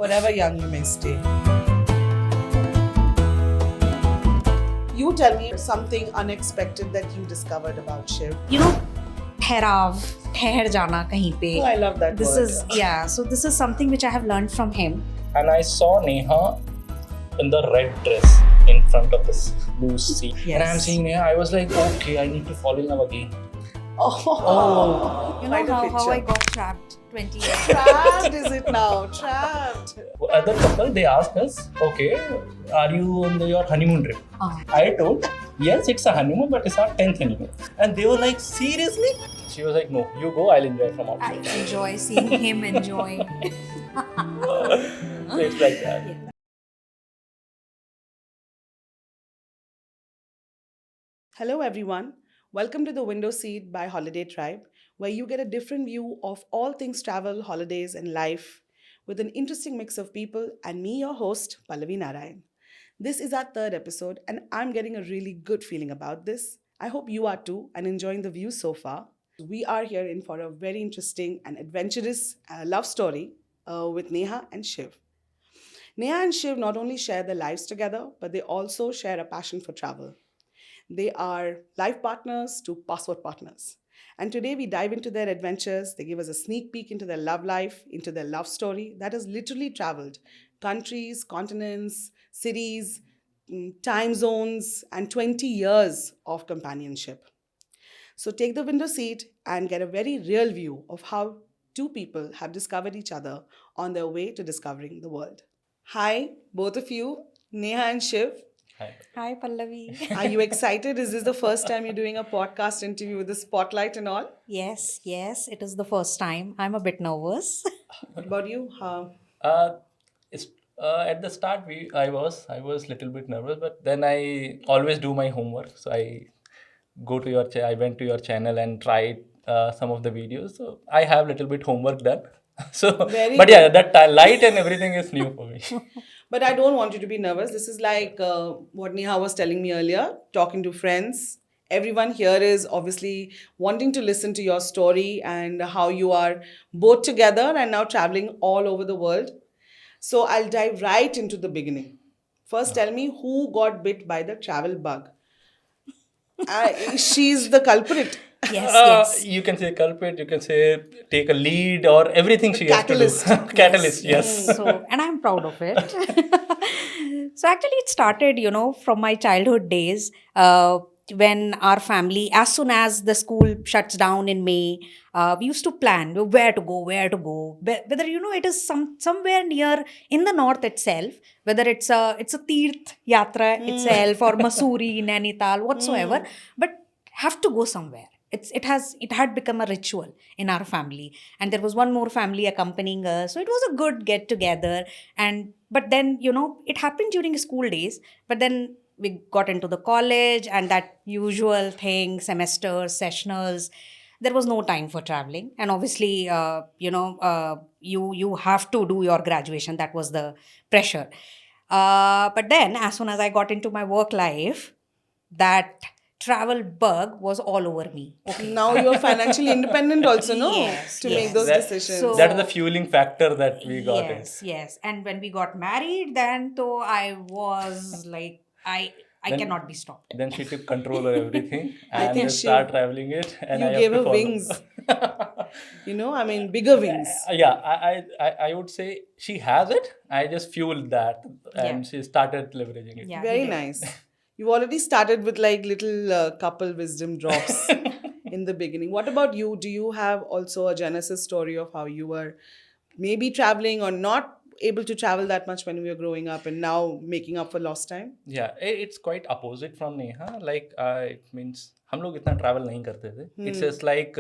forever young you may stay. You tell me something unexpected that you discovered about Shiv. ठहराव ठहर जाना कहीं पे. Oh, I love that This word. so this is something which I have learned from him. And I saw Neha in the red dress in front of this blue sea. Yes. And I'm seeing Neha, I was like, okay, I need to fall in love again. Oh. You Quite know a how I picture. got trapped 20 years. Trapped is it now? Trapped. Other couple, they asked us, okay, are you on your honeymoon trip? I told, yes, it's a honeymoon, but it's our 10th honeymoon. And they were like, seriously? She was like, no, you go, I'll enjoy from I outside. enjoy seeing him enjoy. So it's like that. Yeah. Hello everyone. Welcome to the Window Seat by Holiday Tribe, where you get a different view of all things travel, holidays, and life with an interesting mix of people and me, your host, Pallavi Narayan. This is our third episode, and I'm getting a really good feeling about this. I hope you are too and enjoying the view so far. We are here in for a very interesting and adventurous love story with Neha and Shiv. Neha and Shiv not only share their lives together, but they also share a passion for travel. They are life partners to passport partners. And today we dive into their adventures. They give us a sneak peek into their love life, into their love story that has literally traveled countries, continents, cities, time zones, and 20 years of companionship. So take the window seat and get a very real view of how two people have discovered each other on their way to discovering the world. Hi, both of you, Neha and Shiv. Hi. Hi Pallavi. Are you excited? Is this the first time you're doing a podcast interview with the spotlight and all? Yes, it is the first time. I'm a bit nervous. What about you? It's at the start I was little bit nervous, but then I always do my homework. So I I went to your channel and tried some of the videos. So I have little bit homework done. So Very but yeah, good. that light and everything is new for me. But I don't want you to be nervous. This is like what Neha was telling me earlier, talking to friends. Everyone here is obviously wanting to listen to your story and how you are both together and now traveling all over the world. So I'll dive right into the beginning. First, tell me who got bit by the travel bug. She's the culprit. Yes. You can say culprit, you can say take a lead or everything she Catalyst. has to do. Catalyst, yes. So, and I'm proud of it. So actually it started, from my childhood days, when our family, as soon as the school shuts down in May, we used to plan where to go, whether, it is somewhere near in the north itself, whether it's a Tirth Yatra itself or Masuri, Nainital, whatsoever, but have to go somewhere. It had become a ritual in our family, and there was one more family accompanying us, so it was a good get together. But then it happened during school days, but then we got into the college and that usual thing, semesters, sessionals. There was no time for traveling, and obviously you have to do your graduation. That was the pressure. But then as soon as I got into my work life, that travel bug was all over me. Okay. Now you're financially independent also, no? Yes, To yes. make those That- decisions. So- That is the fueling factor that we got it. Yes. And when we got married, then though I was like, I Then- cannot be stopped. Then she took control of everything I and think then she- start traveling it. And You I have gave to her follow. wings. Bigger wings. Yeah, I would say she has it. I just fueled that, and Yeah. she started leveraging it. Yeah, Very he did. nice. You already started with like little couple wisdom drops in the beginning. What about you? Do you have also a genesis story of how you were maybe traveling or not able to travel that much when we were growing up and now making up for lost time? Yeah, it's quite opposite from Neha. Like, it means हम लोग इतना travel नहीं करते थे. It's just like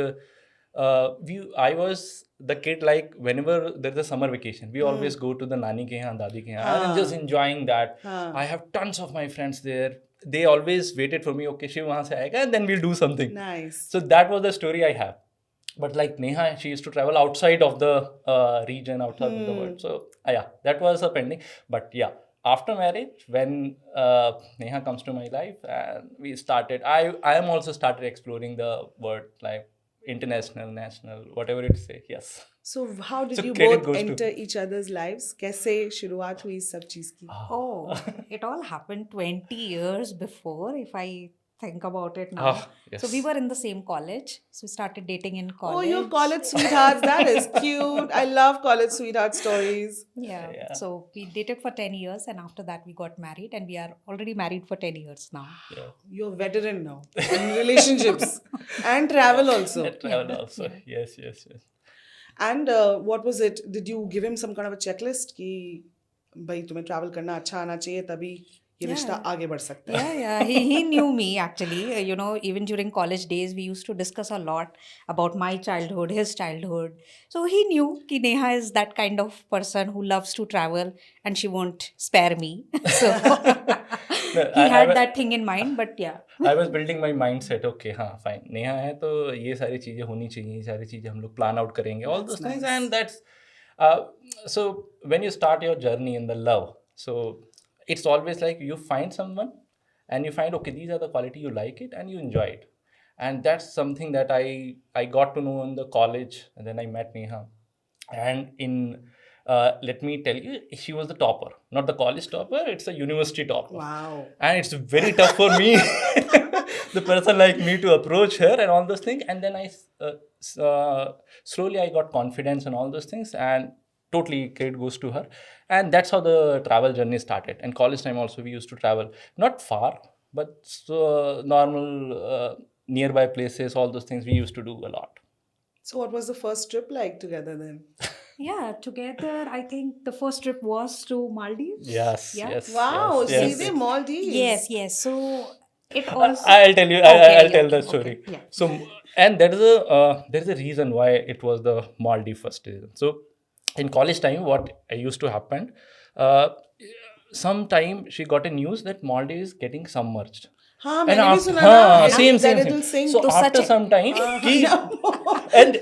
I was the kid, like whenever there's a summer vacation, we always go to the nani ke यहाँ, dadi ke यहाँ, and just enjoying that. I have tons of my friends there. They always waited for me. Okay, Shiv वहाँ से आएगा, and then we'll do something. Nice. So that was the story I have. But like Neha, she used to travel outside of the region, outside of the world. So yeah, that was a pending. But yeah, after marriage, when Neha comes to my life, and we started, I am also started exploring the world, like international, national, whatever it say. Yes. So how did So you credit both goes to enter each other's lives? कैसे शुरुआत हुई इस सब चीज की? Oh, it all happened 20 years before, if I think about it now. So we yes. were in the same college. So we started dating in Oh, your college. college sweethearts. That is cute. I love college sweetheart stories. Yeah. Yeah. So we dated for 10 years and after that we got married and we are already married for 10 years now. Yeah. You're veteran now in relationships and travel also. And travel Yeah, also. yeah. Yes, yes, yes. And what was it? Did you give him some kind of a checklist कि भाई तुम्हें travel करना अच्छा आना चाहिए तभी ये रिश्ता Yeah. आगे बढ़ सकता है? Yeah. He knew me actually. Even during college days, we used to discuss a lot about my childhood, his childhood. So he knew कि Neha is that kind of person who loves to travel and she won't spare me. So No, he had that thing in mind, but yeah. I was building my mindset. Okay, हाँ, fine. Neha है तो ये सारी चीजें होनी चाहिए, ये सारी चीजें हम लोग plan out करेंगे. All That's those things, nice. and that's so when you start your journey in the love, so it's always like you find someone, and you find okay, these are the quality you like it and you enjoy it, and that's something that I got to know in the college, and then I met Neha, and in let me tell you, she was the topper, not the college topper, it's a university topper. Wow. And it's very tough for me, the person like me, to approach her and all those things. And then slowly I got confidence and all those things, and totally credit goes to her. And that's how the travel journey started. And college time also, we used to travel not far, but normal nearby places, all those things we used to do a lot. So what was the first trip like together then? Yeah, together, I think the first trip was to Maldives. Yes, Yeah. yes, Wow, yes, see yes. the Maldives. Yes. So it also. I'll tell you. Okay, I'll tell okay, the story. okay, yeah. So, and there is a reason why it was the Maldives first reason. So, in college time, what used to happen, uh, sometime she got a news that Maldives is getting submerged. हाँ And मैंने भी after, सुना ना same, that same, it'll same. sink. So तो after सच है। some time, कि, No. and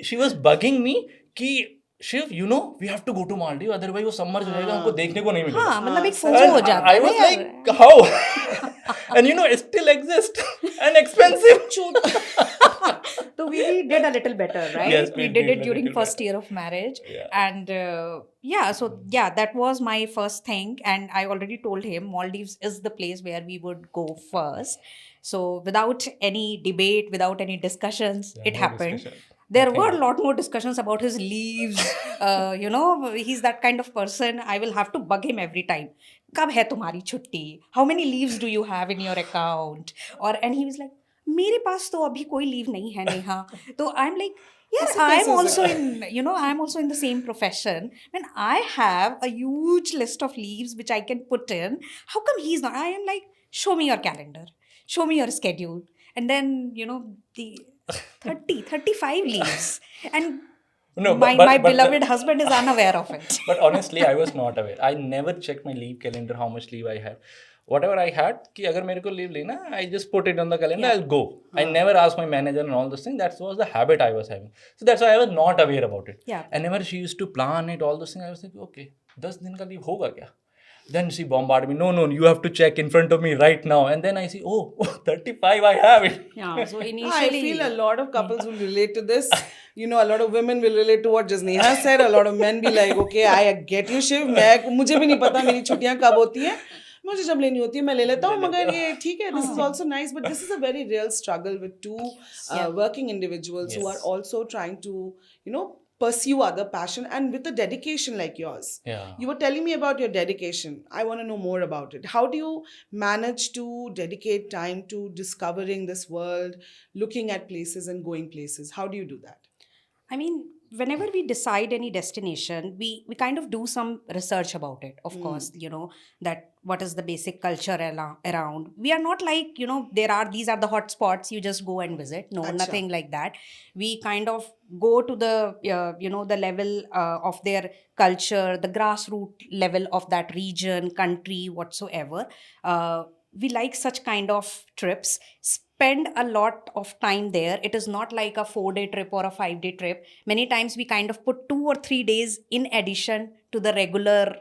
she was bugging me कि Shiv, we have to go to Maldives, otherwise वो submerge हो जाएगा, हमको देखने को नहीं मिलेगा. हाँ, मतलब एक सच FOMO And हो जाता I है ना was यार. like, how? And it still exists and expensive. So we did a little better, right? Yes, we we did did it a during little first better. year of marriage, Yeah. and that was my first thing, and I already told him Maldives is the place where we would go first. So without any debate, without any discussions, Yeah, it no happened. discussion. There Nothing were a else. lot more discussions about his leaves. He's that kind of person. I will have to bug him every time. कब है तुम्हारी छुट्टी? How many leaves do you have in your account? And he was like, मेरे पास तो अभी कोई leave नहीं है नेहा. तो I'm like, yeah, ऐसे कैसे हो सकता I'm also in the same profession. When I have a huge list of leaves which I can put in, how come he's not? I am like, show me your calendar, show me your schedule. And then, the 35 leaves. And No, my beloved husband is unaware of it. But honestly, I was not aware. I never checked my leave calendar, how much leave I had. Whatever I had, कि अगर मेरे को leave लेना, I just put it on the calendar, Yeah. I'll go. I never asked my manager and all those things. That was the habit I was having. So that's why I was not aware about it. Yeah. And whenever she used to plan it, all those things, I was like, okay, 10 दिन का leave होगा क्या? Then she bombarded me. No, you have to check in front of me right now. And then I see, 35, I have it. Yeah, so I initially. feel a lot of couples will relate to this. A lot of women will relate to what just Neha said. A lot of men be like, okay, I get you, Shiv. मुझे भी नहीं पता मेरी छुट्टियां कब होती हैं. मुझे जब लेनी होती है मैं ले लेता हूँ मगर ये ठीक है. This is also nice, but this is a very real struggle with two working individuals who are also trying to, pursue other passion and with a dedication like yours. Yeah. You were telling me about your dedication. I want to know more about it. How do you manage to dedicate time to discovering this world, looking at places and going places? How do you do that? I mean, whenever we decide any destination, we kind of do some research about it. Of course, that what is the basic culture around. We are not like, these are the hot spots, you just go and visit. No, Acha. nothing like that. We kind of go to the, the level of their culture, the grassroots level of that region, country, whatsoever. We like such kind of trips, spend a lot of time there. It is not like a 4-day trip or a 5-day trip. Many times we kind of put 2 or 3 days in addition to the regular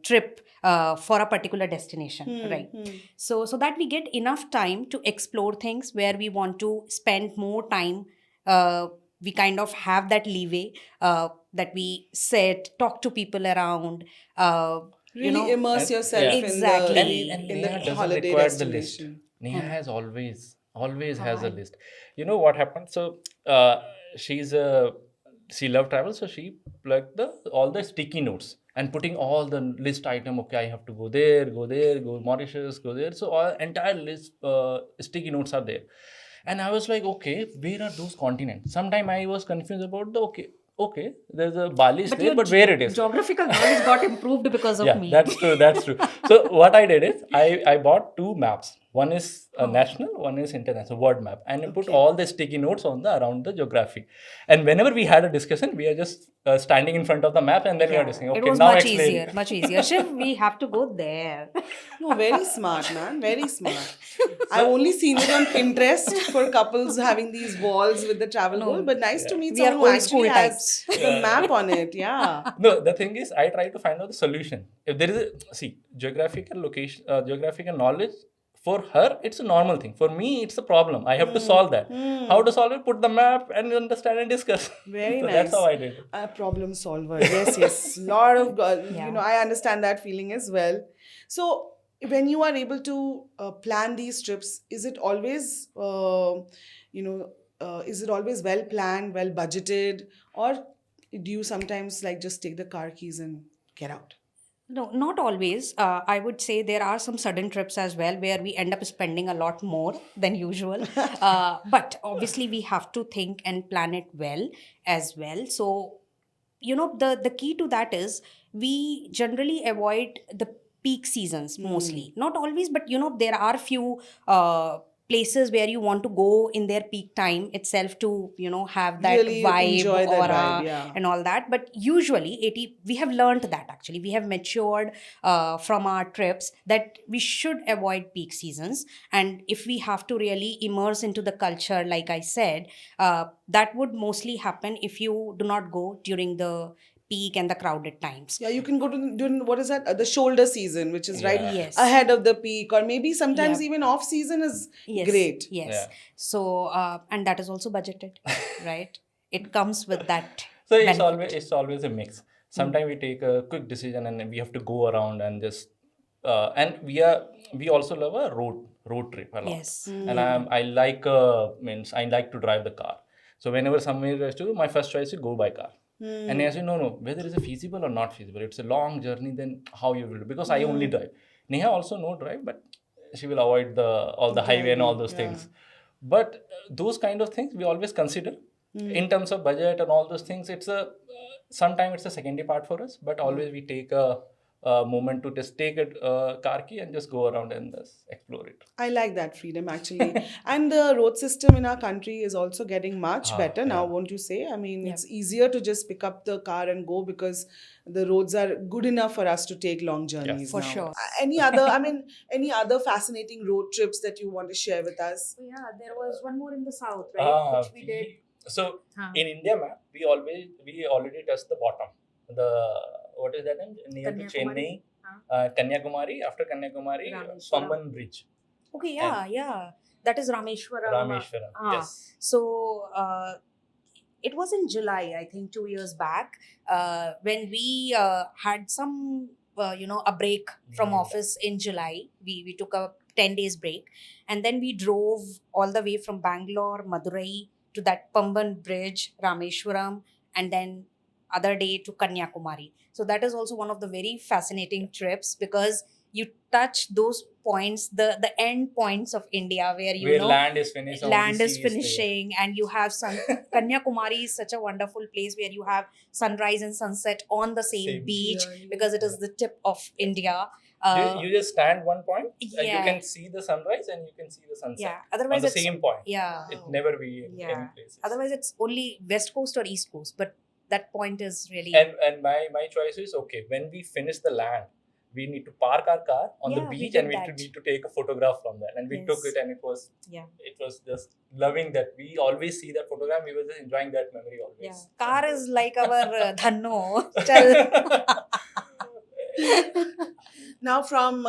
trip for a particular destination, right? So that we get enough time to explore things where we want to spend more time we kind of have that leeway that we sit, talk to people around, uh, you Really know, immerse And yeah, yourself exactly. and in Neha the doesn't holiday require the list. destination. Neha Hmm. has always has a Hi. list. You know what happened? So uh, she's a she love travel, so she plugged the all the sticky notes and putting all the list item. Okay, I have to go there, go Mauritius, go there. So all entire list sticky notes are there, and I was like, okay, where are those continents? Sometime I was confused about the okay, there's a Bali is But there, your but where it is? geographical knowledge got improved because of Yeah, me. that's true. That's true. So what I did is I bought two maps. One is a Oh, national, one is international word map, and I put Okay. all the sticky notes on the around the geography. And whenever we had a discussion, we are just standing in front of the map, and then we are yeah. discussing. It Okay, was now much explain. easier, much easier. Shiv, we have to go there. No, very smart, man. Very smart. I've So only seen it on Pinterest for couples having these walls with the travel goal, No, but nice to yeah. meet we are someone who old actually school has types. the map Yeah. on it. Yeah. No, the thing is, I try to find out the solution. If there is a see geographical location, geographical knowledge for her, it's a normal thing. For me, it's a problem. I have to Hmm. solve that. How to solve it? Put the map and understand and discuss. Very So that's how nice. I did it. A problem solver. Yes, yes. Lot of, Yeah. I understand that feeling as well. So, when you are able to plan these trips, is it always, is it always well planned, well budgeted, or do you sometimes like just take the car keys and get out? No, not always. I would say there are some sudden trips as well where we end up spending a lot more than usual. But obviously, we have to think and plan it well as well. So, the key to that is we generally avoid the peak seasons Hmm. mostly. Not always, but there are few places where you want to go in their peak time itself to have that Really vibe, enjoy that vibe. aura, Yeah. and all that. But usually 80 we have learned that actually we have matured from our trips that we should avoid peak seasons. And if we have to really immerse into the culture, like I said, that would mostly happen if you do not go during the peak and the crowded times. Yeah, you can go to during what is that? The shoulder season, which is right Yeah. Yes. ahead of the peak, or maybe sometimes Yeah. even off season is Yes. great. Yes. Yeah. So and that is also budgeted, right? It comes with that So benefit. it's always a mix. Sometimes we take a quick decision and then we have to go around and just and we also love a road trip a lot. Yes. And I like means I like to drive the car. So whenever somewhere is to, my first choice is go by car. And I say no, whether it's a feasible or not feasible, it's a long journey. Then how you will do? Because I only drive. Neha also no drive, but she will avoid the all the highway and all Driving, those yeah. things. But those kind of things we always consider in terms of budget and all those things. It's a sometimes it's a secondary part for us, but always we take a moment to just take a car key and just go around and just explore it. I like that freedom actually. And the road system in our country is also getting much better now, Yeah. won't you say? I mean, Yep. it's easier to just pick up the car and go because the roads are good enough for us to take long journeys For now. sure. Any other fascinating road trips that you want to share with us? Yeah, there was one more in the south, So Huh. in India map, we already touched the bottom. The what is that name? Near to Kanyakumari? Chennai, Huh. Kanyakumari. After Kanyakumari, Rameshwaram. Pamban Bridge, Okay, yeah. That is Rameshwaram. Rameshwaram. Yes. So it was in July, I think, 2 years back, when we had some, a break from office in July. We took a 10 days break, and then we drove all the way from Bangalore, Madurai to that Pamban Bridge, Rameshwaram, and then other day to Kanyakumari. So that is also one of the very fascinating trips because you touch those points, the end points of India where Where land is finished, only land is sea is there. finishing, and you have Kanyakumari is such a wonderful place where you have sunrise and sunset on the same Same. beach Yeah, yeah. because it is the tip of India. You just stand one point, you Yeah. can see the sunrise and you can see the sunset Yeah, on otherwise the it's same point. yeah, It never be in Yeah. any places. otherwise it's only west coast or east coast, but that point is really And my choice is okay. When we finish the land, we need to park our car on the Yeah, we beach did and we that. need to take a photograph from that. And we took Yes. it, and Yeah. it was just loving that. We always see that photograph. We were just enjoying that memory Yeah, always. car is like our dhanno. Chal. Now, from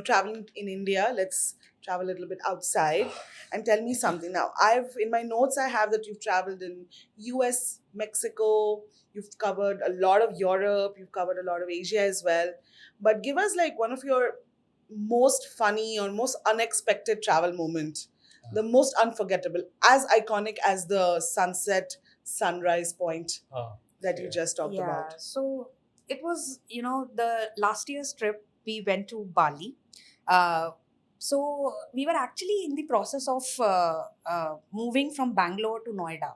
traveling in India, let's travel a little bit outside and tell me something. Now, I've in my notes I have that you've traveled in US, Mexico, you've covered a lot of Europe, you've covered a lot of Asia as well. But give us like one of your most funny or most unexpected travel moment, the most unforgettable, as iconic as the sunset sunrise point that you Yeah. just talked Yeah, about. so it was, the last year's trip, we went to Bali. Uh, so we were actually in the process of moving from Bangalore to Noida.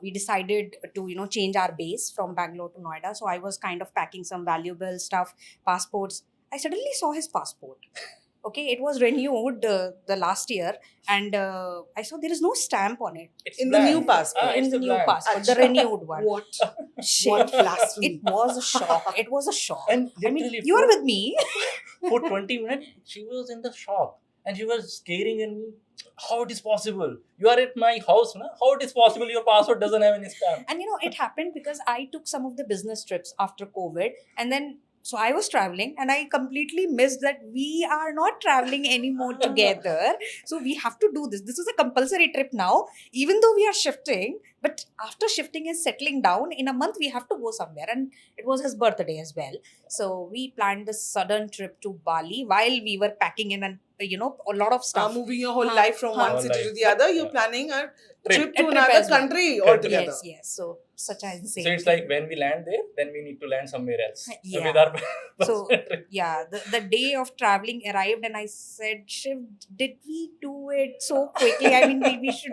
We decided to, change our base from Bangalore to Noida. So I was kind of packing some valuable stuff, passports. I suddenly saw his passport. Okay, it was renewed the last year, and I saw there is no stamp on it. It's In the new blank. passport. In It's the a new blank. passport, the Acha. renewed one. What? Shit. What blasphemy. It was a shock. It was a shock. And I mean, literally you are for- with me. For 20 minutes, she was in the shock. And she was scaring at me. How it is possible? You are at my house, na? How it is possible your passport doesn't have any stamp? And it happened because I took some of the business trips after COVID, and then so I was traveling, and I completely missed that we are not traveling anymore together. So we have to do this. This is a compulsory trip now, even though we are shifting. But after shifting and settling down, in a month we have to go somewhere, and it was his birthday as well. So we planned this sudden trip to Bali while we were packing in, and a lot of stuff. Moving your whole Huh, life from one Whole city to life. the other, you're Yeah. planning a Trip. trip A to trip another as well. country Country. altogether. Yes. So such a insane. So it's thing. like when we land there, then we need to land somewhere else. Yeah. With our So, personal trip. yeah, the day of traveling arrived, and I said, Shiv, did we do it so quickly? I mean,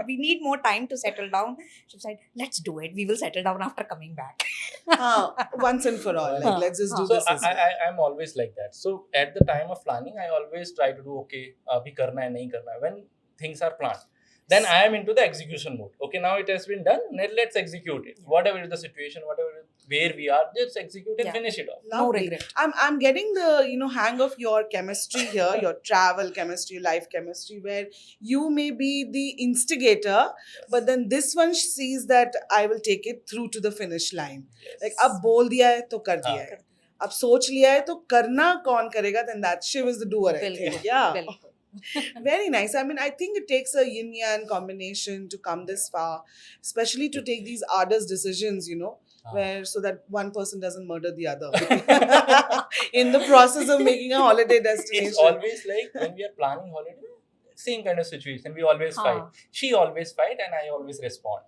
we need more time to settle down. Shiv said, let's do it. We will settle down after coming back. Once and for all. Like, Huh. let's just do So this as well. I'm always like that. So at the time of planning, I always try to do okay, abhi karna hai, nahi karna hai. When things are planned, then I am into the execution mode. Okay, now it has been done. Let's execute it. Whatever is the situation, where we are, just execute and Yeah. finish it off. No Lovely. regret. I'm getting the hang of your chemistry here, your travel chemistry, life chemistry, where you may be the instigator, but then this one sees that I will take it through to the finish line. Yes. Like अब बोल दिया है तो कर दिया है, अब सोच लिया है तो करना कौन करेगा? Then that Shiv is the doer. I think. बिल्कुल, Yeah. बिल्कुल. Very nice. I mean, I think it takes a yin yang combination to come this far, especially to take these arduous decisions, where so that one person doesn't murder the other in the process of making a holiday destination. It's always like when we are planning holiday, same kind of situation. We always Huh. fight. She always fight and I always respond.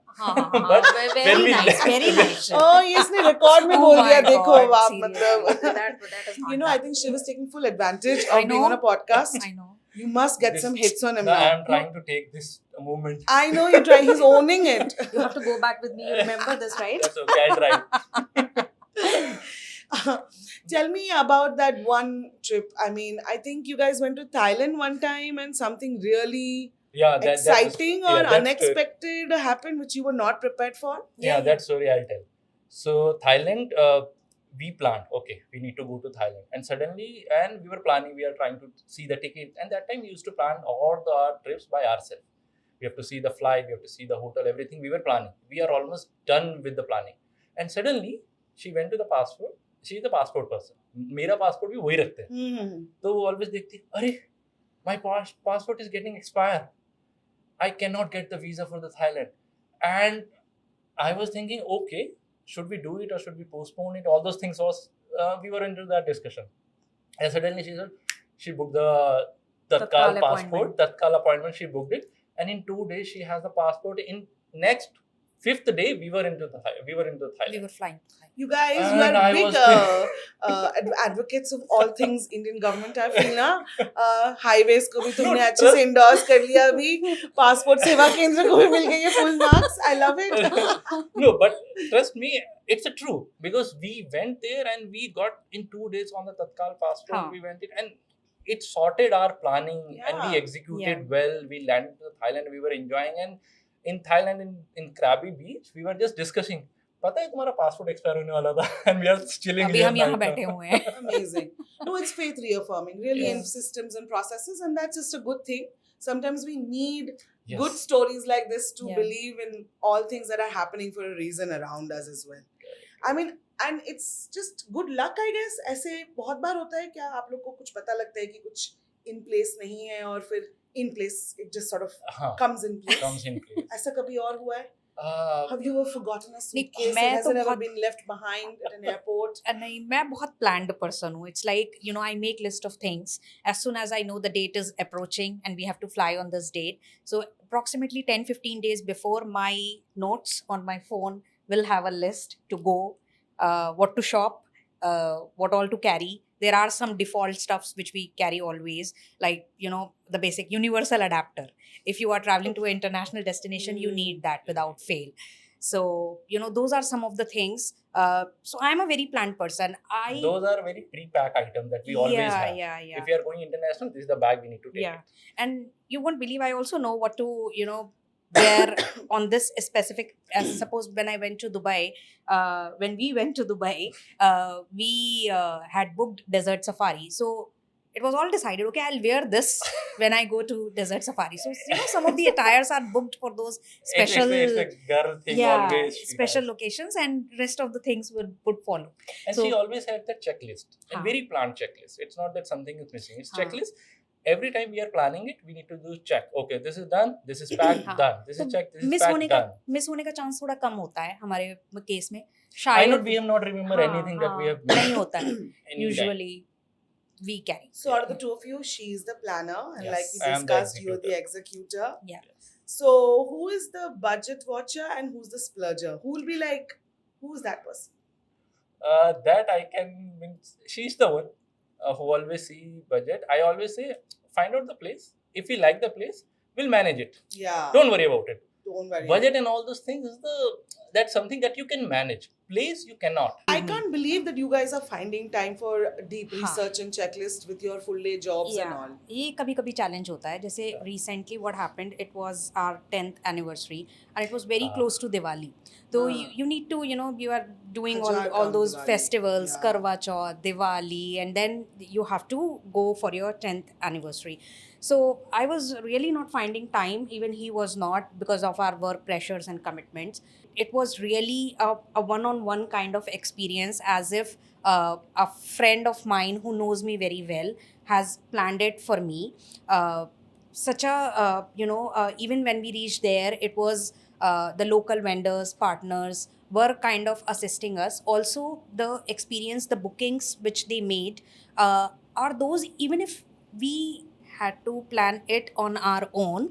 But very when we nice, land- very nice. Oh, ये इसने record में Oh बोल my दिया देखो God, आप seriously. मतलब That is not I done. think Shiv is taking full advantage I of being know. on a podcast. I know. You must get This- some hits on him No, I now. am trying to take this moment. I know you're trying. He's owning it. You have to go back with me. You remember this, right? That's okay, I'll try. Tell me about that one trip. I mean, I think you guys went to Thailand one time and something really Yeah, exciting or that story. unexpected happened which you were not prepared for. Yeah, that story I'll tell. So Thailand, we planned, okay, we need to go to Thailand. And suddenly, and we were planning, we are trying to see the ticket. And that time we used to plan all our trips by ourselves. We have to see the flight, we have to see the hotel, everything we were planning. We are almost done with the planning. And suddenly, she went to the passport. She is the passport person. मेरा passport भी वही रखते हैं. Hmm. तो वो always देखती, अरे, my passport is getting expired. I cannot get the visa for the Thailand. And I was thinking, okay, should we do it or should we postpone it? All those things was, we were into that discussion. And suddenly she said, she booked the Tatkal Tatkal passport, Tatkal appointment, she booked it. And in 2 days, she has the passport. In next 5th day, we were into Thailand. We were flying. You guys, And you are I big was advocates of all things Indian government. I feel ना highways को भी तुमने No, अच्छे से endorse कर लिया अभी, passport सेवा केंद्र को भी मिल गई है full marks. I love it. No, but trust me, it's a true because we went there and we got in 2 days on the Tatkal passport. Huh. We went it and it sorted our planning and we Yeah. executed well. We landed to Thailand. We were enjoying and in Thailand in Krabi Beach, we were just discussing. पता है तुम्हारा passport expire होने वाला था and we are chilling अभी here हम यहाँ right now. बैठे हुए हैं. Amazing. No, it's faith reaffirming, really, in Yes. systems and processes, and that's just a good thing. Sometimes we need Yes. good stories like this to Yeah. believe in all things that are happening for a reason around us as well. I mean, and it's just good luck, I guess. ऐसे बहुत बार होता है क्या आप लोग को कुछ पता लगता है कि कुछ in place नहीं है और फिर in place. It just sort of हाँ, comes in place. comes in place. ऐसा कभी और हुआ है? Uh, Have you ever forgotten a suitcase? मैं Has तो it ever बहुत- been left behind at an airport? नहीं, मैं बहुत planned person हूँ. It's like, you know, I make list of things. As soon as I know the date is approaching and we have to fly on this date. So approximately 10-15 days before, my notes on my phone will have a list to go, what to shop, what all to carry. There are some default stuffs which we carry always, like, you know, the basic universal adapter. If you are traveling to an international destination, you need that without fail. So, you know, those are some of the things. So I'm a very planned person. those are very pre-pack items that we always have. Yeah. If we are going international, this is the bag we need to take. Yeah. And you won't believe, I also know what to, you know, wear on this specific, as suppose when I went to Dubai, when we went to Dubai, we had booked desert safari. So it was all decided, okay, I'll wear this when I go to desert safari. So, you know, some of the attires are booked for those special, It's a girl thing always. she special has. locations, and rest of the things would follow. And So- she always had that checklist, a हाँ. very planned checklist. It's not that something is missing. It's हाँ. checklist. Every time we are planning it, we need to do check. Okay, this is done. This is packed. हाँ. Done. This तो is checked. This is miss packed. होने का Done. Chance थोड़ा कम होता है हमारे case में. I शायद know we have not remember हाँ, anything that we हाँ, have missed. नहीं होता है. Any time. Usually we carry. So out of the two of you, she's the planner, and Yes, like we I am the discussed, you're the executor. executor. Yeah. So who is the budget watcher and who's the splurger? Who will be like, who's that person? That I can. She's the one who always see budget. I always say, find out the place. If we like the place, we'll manage it. Yeah. Don't worry about it. Don't worry. Budget and all those things is that's something that you can manage. Place you cannot. I can't believe that you guys are finding time for deep हाँ. research and checklist with your full day jobs and all. ये कभी कभी challenge होता है. जैसे recently what happened, it was our 10th anniversary and it was very close to Diwali. So you need to, you know, you are doing Hajar all Kam those Diwali. festivals, Yeah. Karwa Chauth, Diwali, and then you have to go for your 10th anniversary. So I was really not finding time. Even he was not, because of our work pressures and commitments. It was really a one-on-one kind of experience, as if a friend of mine who knows me very well has planned it for me. Such a, even when we reached there, it was the local vendors, partners were kind of assisting us. Also, the experience, the bookings which they made are those, even if we had to plan it on our own,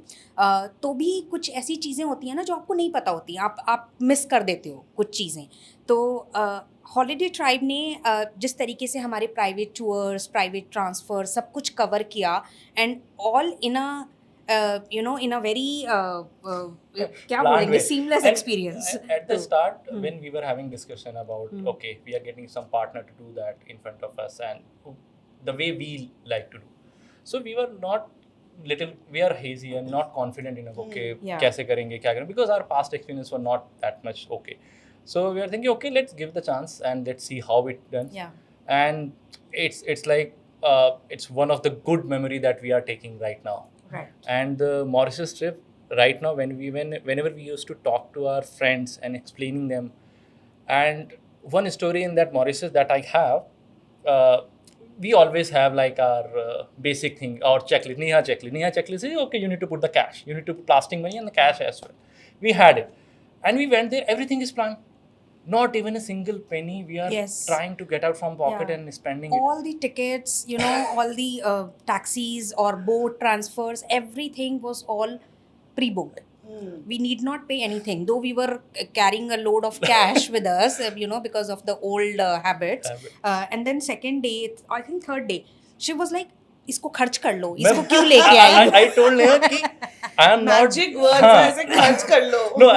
तो भी कुछ ऐसी चीज़ें होती हैं ना जो आपको नहीं पता होती, आप मिस कर देते हो कुछ चीज़ें. तो हॉलीडे ट्राइब ने जिस तरीके से हमारे प्राइवेट टूर्स, प्राइवेट ट्रांसफ़र सब कुछ कवर किया, and all in a very क्या बोलेंगे, seamless experience. At the start, when we were having discussion about okay, we are getting some partner to do that in front of us and the way we like to do. So we were not we are hazy and not confident enough. Okay, Yeah. कैसे करेंगे, क्या करेंगे? Because our past experience were not that much okay. So we are thinking, okay, let's give the chance and let's see how it done. Yeah. And it's like it's one of the good memory that we are taking right now. Right. And the Mauritius trip, right now, whenever we used to talk to our friends and explaining them, and one story in that Mauritius that I have, we always have like our basic thing, our checklist. Neha checklist is okay. You need to put the cash. You need to put plastic money and the cash as well. We had it, and we went there. Everything is planned. Not even a single penny. We are Yes. trying to get out from pocket Yeah. and spending it. All the tickets, you know, all the taxis or boat transfers, everything was all pre-booked. We need not pay anything, though we were carrying a load of cash with us, you know, because of the old habits. And then second day, I think third day, she was like, इसको खर्च कर लो, इसको क्यों लेके आई? I told Neha कि I am not. Magic words हाँ. ऐसे खर्च कर लो. No,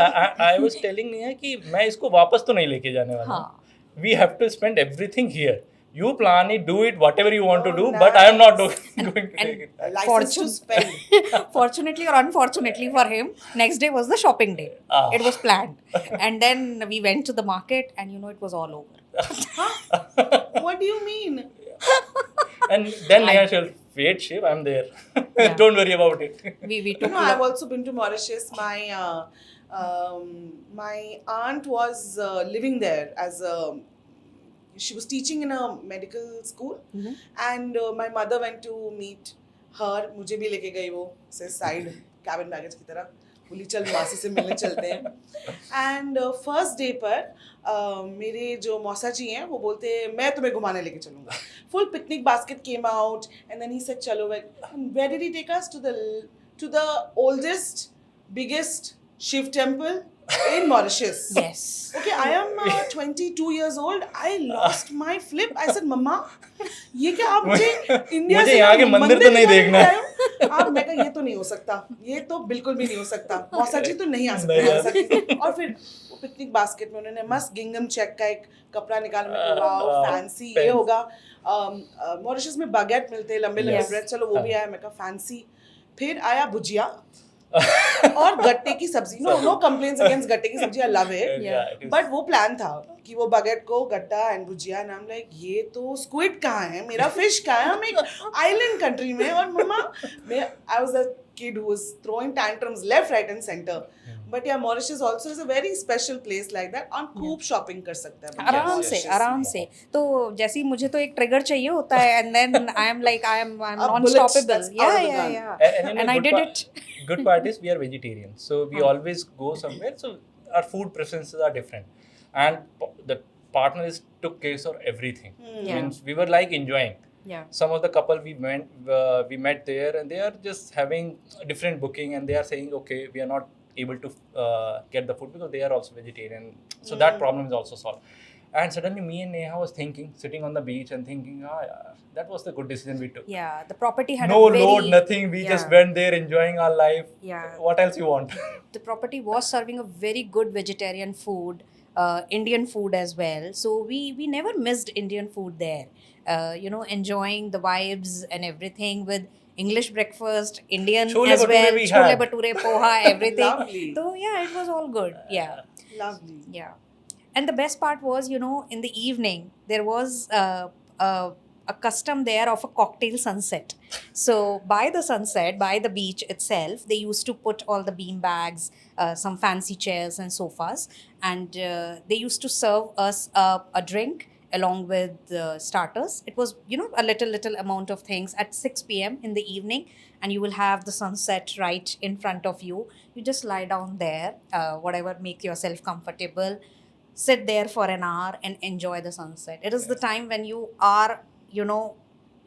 I was telling Neha कि मैं इसको वापस तो नहीं लेके जाने वाला. हाँ. We have to spend everything here. You plan it, do it, whatever you want to Oh, do, but I am not going to and- take it. License to spend. Fortunately or unfortunately for him, next day was the shopping day. Ah. It was planned. And then we went to the market, and you know, it was all over. What do you mean? And then Neha said, wait, Shiv, I'm there. Yeah. Don't worry about it. We took No, I've also been to Mauritius. My aunt was living there as a. She was teaching in a medical school, and my mother went to meet हर मुझे भी लेके गई वो से side cabin baggage की तरह, बोली चल मासी से मिलने चलते हैं. एंड फर्स्ट डे पर मेरे जो मौसा जी हैं वो बोलते हैं मैं तुम्हें घुमाने लेके चलूंगा. Full picnic basket came out and then he said चलो. Where did he take us? To the oldest biggest Shiv temple in Mauritius. Yes. Okay, I am 22 years old. I lost my flip. I said, "Mama, ये क्या आप मुझे India मुझे से यहाँ के मंदिर तो नहीं देखना है." आप मैं कहा ये तो नहीं हो सकता, ये तो बिल्कुल भी नहीं हो सकता. मौसा जी तो नहीं आ सकते हमारे साथ. और फिर वो पिकनिक बास्केट में उन्होंने मस्त गिंगम चेक का एक कपड़ा निकाला. मैं कहा वाओ फैंसी ये होगा. मॉरिशस में बागेट मिलते हैं लंबे लंबे Yes. ब्रेड, चलो वो भी आया. मैं कहा फैंसी. फिर आया भुजिया और गट्टे की सब्जी. नो कंप्लेंट्स अगेंस्ट गट्टे की सब्जी, I love it. Yeah, it is. But वो प्लान था कि वो बगेट को गट्टा एंड भुजिया. नाम लाइक ये तो स्क्विड कहाँ है, मेरा फिश कहाँ है, हम एक आइलैंड कंट्री में. और मम्मा मैं I was a kid who was throwing tantrums left, right and center. But yeah, Mauritius also is a very special place like that. और खूब शॉपिंग कर सकते हैं आराम से. तो जैसे मुझे तो एक ट्रिगर चाहिए होता है and then I am like I am A bullet non-stoppable. that's out of the gun. Yeah. And And I good did part- it. Good part is we are vegetarians, so we always go somewhere. So our food preferences are different, and the partners took care of everything. Yeah. Means we were like enjoying. Yeah. Some of the couple we met there, and they are just having a different booking, and they are saying, okay, we are not able to get the food because they are also vegetarian. So that problem is also solved. And suddenly, me and Neha was thinking, sitting on the beach and thinking, yeah, that was the good decision we took. Yeah, the property had No a very, load, nothing. We just went there enjoying our life. Yeah. What else you want? The property was serving a very good vegetarian food, Indian food as well. So we never missed Indian food there. Enjoying the vibes and everything with English breakfast, Indian Chole as bhature well, we chole had. bhature, poha, everything. Lovely. So yeah, it was all good. Yeah, Lovely. yeah. And the best part was, in the evening there was a custom there of a cocktail sunset. So by the sunset, by the beach itself, they used to put all the bean bags, some fancy chairs and sofas, and they used to serve us a drink along with starters. It was, a little amount of things at 6 p.m. in the evening, and you will have the sunset right in front of you. You just lie down there, whatever, make yourself comfortable, sit there for an hour and enjoy the sunset. It is the time when you are,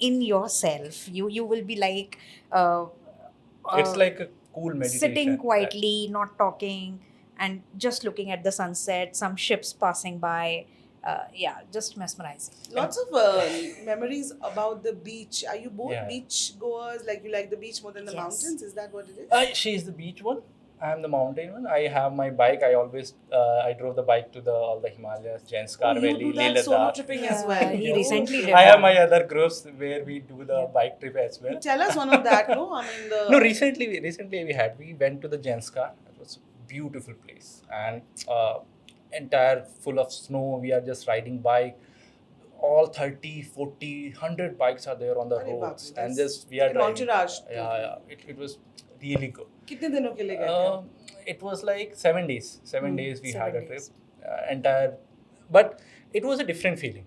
in yourself. You will be like It's like a cool meditation. sitting quietly, not talking, and just looking at the sunset, some ships passing by. Just mesmerizing. Lots of memories about the beach. Are you both Yeah. beach goers? Like you like the beach more than the Yes. mountains? Is that what it is? She is the beach one. I am the mountain one. I have my bike. I always I drove the bike to all the Himalayas, Janskar Oh, you Valley, do Leh that solo Ladakh. tripping Yeah, as well. he Oh. recently did I have that. my other groups where we do the bike trip as well. Tell us one of that, no? I mean the No, recently we went to the Janskar. It was a beautiful place, and entire full of snow. We are just riding bike. All 30, 40, 100 bikes are there on the Arre baap roads, re, and that's just we are like an driving. entourage. Yeah. It was really good. कितने दिनों के लिए गए थे? It was like 7 days. 7 days we 7 had a days. trip. Entire, but it was a different feeling.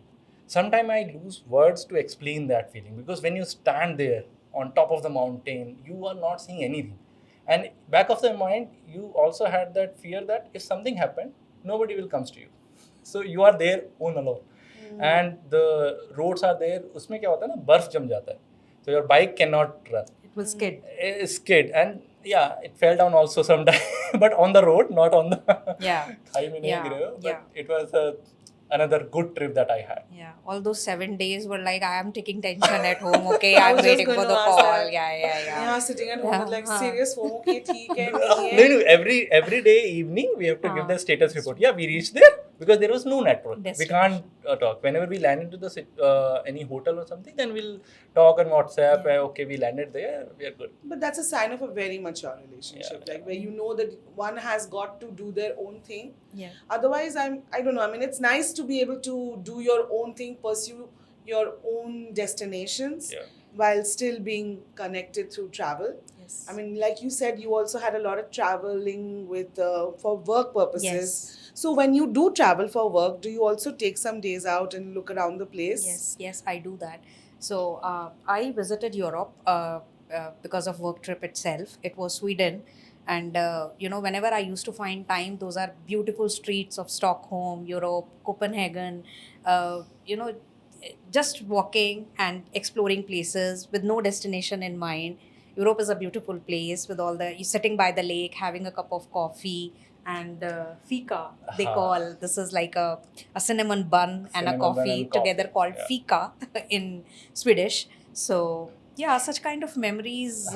Sometimes I lose words to explain that feeling, because when you stand there on top of the mountain, you are not seeing anything. And back of the mind, you also had that fear that if something happened, nobody will comes to you. So you are there on alone. And the roads are there. उसमें क्या होता है ना, बर्फ जम जाता है. So your bike cannot run. It will skid. Skid, and yeah, it fell down also sometime, but on the road, not on the Yeah. thigh में नहीं Yeah, गिरे. But yeah. it was another good trip that I had. Yeah, all those 7 days were like, I am taking tension at home. Okay, I I'm was just waiting for going the to ask call. that. Yeah. यहाँ sitting at home Yeah, with like हाँ. serious FOMO कि ठीक है नहीं No, है. no, every day evening we have to give the status report. Yeah, we reached there because there was no network. We can't talk. Whenever we land into any hotel or something, then we'll talk on WhatsApp. Okay, we landed there. We are good. But that's a sign of a very mature relationship, like where you know that one has got to do their own thing. Yeah. Otherwise, I don't know. I mean, it's nice to be able to do your own thing, pursue your own destinations, Yeah. while still being connected through travel. Yes. I mean, like you said, you also had a lot of traveling with for work purposes. Yes. So when you do travel for work, do you also take some days out and look around the place? Yes, I do that. So I visited Europe because of work trip itself. It was Sweden. And, whenever I used to find time, those are beautiful streets of Stockholm, Europe, Copenhagen, just walking and exploring places with no destination in mind. Europe is a beautiful place with all the, you sitting by the lake, having a cup of coffee and fika, they call this is like a cinnamon bun and a Cinnamon bun coffee and coffee, together called yeah. fika in Swedish. So, yeah, such kind of memories